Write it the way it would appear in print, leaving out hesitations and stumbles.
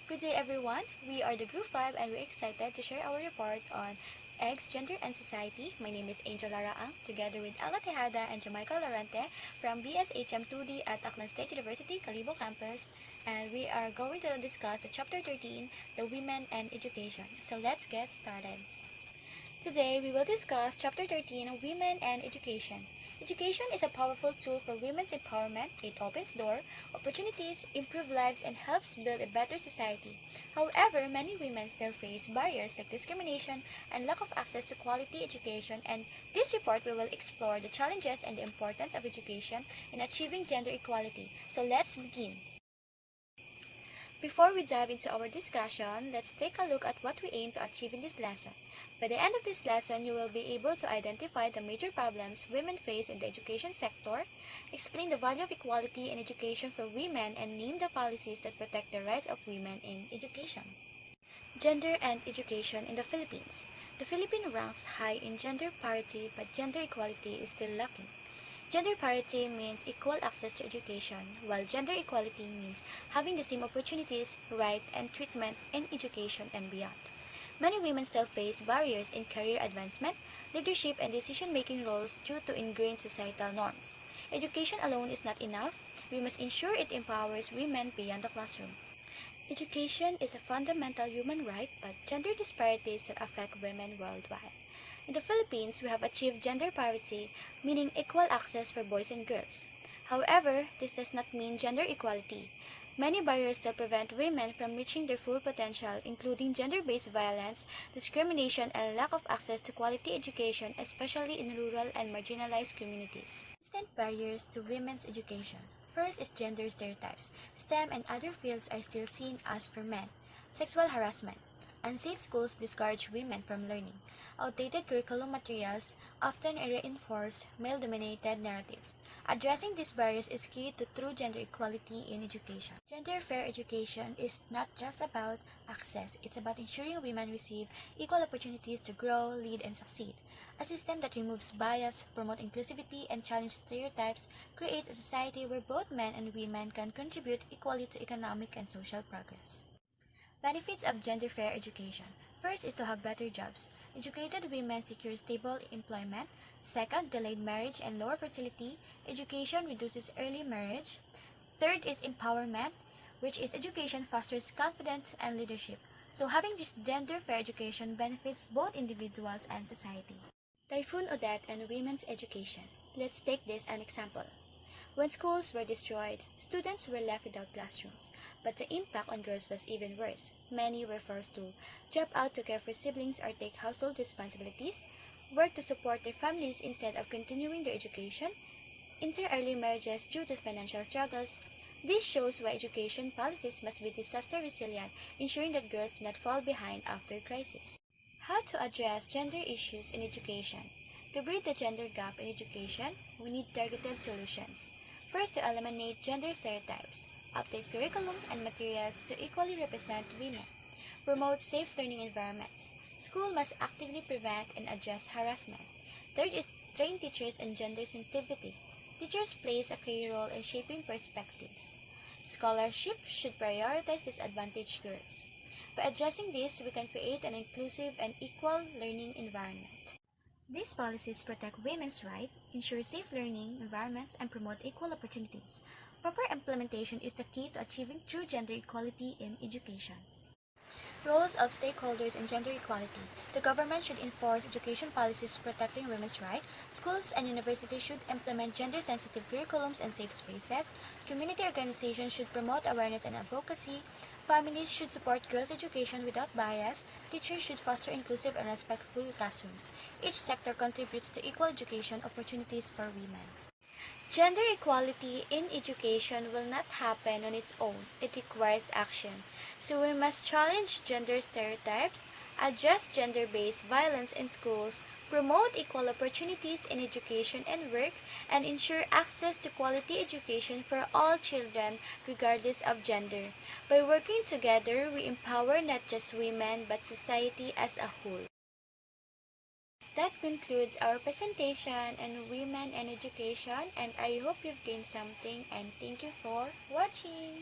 Good day everyone, we are the Group 5 and we're excited to share our report on Eggs, Gender and Society. My name is Angel Laraang, together with Ella Tejada and Jamaica Lorente from BSHM2D at Aklan State University, Calibo Campus, and we are going to discuss the Chapter 13, the Women and Education. So let's get started. Today, we will discuss Chapter 13, Women and Education. Education is a powerful tool for women's empowerment. It opens doors, opportunities, improves lives, and helps build a better society. However, many women still face barriers like discrimination and lack of access to quality education, and this report we will explore the challenges and the importance of education in achieving gender equality. So let's begin. Before we dive into our discussion, let's take a look at what we aim to achieve in this lesson. By the end of this lesson, you will be able to identify the major problems women face in the education sector, explain the value of equality in education for women, and name the policies that protect the rights of women in education. Gender and education in the Philippines. The Philippines ranks high in gender parity, but gender equality is still lacking. Gender parity means equal access to education, while gender equality means having the same opportunities, right, and treatment in education and beyond. Many women still face barriers in career advancement, leadership, and decision-making roles due to ingrained societal norms. Education alone is not enough. We must ensure it empowers women beyond the classroom. Education is a fundamental human right, but gender disparities that affect women worldwide. In the Philippines, we have achieved gender parity, meaning equal access for boys and girls. However, this does not mean gender equality. Many barriers still prevent women from reaching their full potential, including gender-based violence, discrimination, and lack of access to quality education, especially in rural and marginalized communities. Constant barriers to women's education. First is gender stereotypes. STEM and other fields are still seen as for men. Sexual harassment. Unsafe schools discourage women from learning. Outdated curriculum materials often reinforce male-dominated narratives. Addressing these barriers is key to true gender equality in education. Gender-fair education is not just about access, it's about ensuring women receive equal opportunities to grow, lead, and succeed. A system that removes bias, promotes inclusivity, and challenges stereotypes creates a society where both men and women can contribute equally to economic and social progress. Benefits of gender-fair education. First is to have better jobs. Educated women secure stable employment. Second, delayed marriage and lower fertility. Education reduces early marriage. Third is empowerment, which is education fosters confidence and leadership. So having this gender-fair education benefits both individuals and society. Typhoon Odette and women's education. Let's take this an example. When schools were destroyed, students were left without classrooms, but the impact on girls was even worse. Many were forced to drop out to care for siblings or take household responsibilities, work to support their families instead of continuing their education, enter early marriages due to financial struggles. This shows why education policies must be disaster resilient, ensuring that girls do not fall behind after crisis. How to address gender issues in education. To bridge the gender gap in education, we need targeted solutions. First, to eliminate gender stereotypes, update curriculum and materials to equally represent women, promote safe learning environments. School must actively prevent and address harassment. Third is train teachers on gender sensitivity. Teachers plays a key role in shaping perspectives. Scholarship should prioritize disadvantaged girls. By addressing this, we can create an inclusive and equal learning environment. These policies protect women's rights, ensure safe learning environments, and promote equal opportunities. Proper implementation is the key to achieving true gender equality in education. Roles of stakeholders in gender equality. The government should enforce education policies protecting women's rights. Schools and universities should implement gender-sensitive curriculums and safe spaces. Community organizations should promote awareness and advocacy. Families should support girls' education without bias. Teachers should foster inclusive and respectful classrooms. Each sector contributes to equal education opportunities for women. Gender equality in education will not happen on its own. It requires action. So we must challenge gender stereotypes, address gender-based violence in schools, promote equal opportunities in education and work, and ensure access to quality education for all children regardless of gender. By working together, we empower not just women but society as a whole. That concludes our presentation on women and education, and I hope you've gained something, and thank you for watching.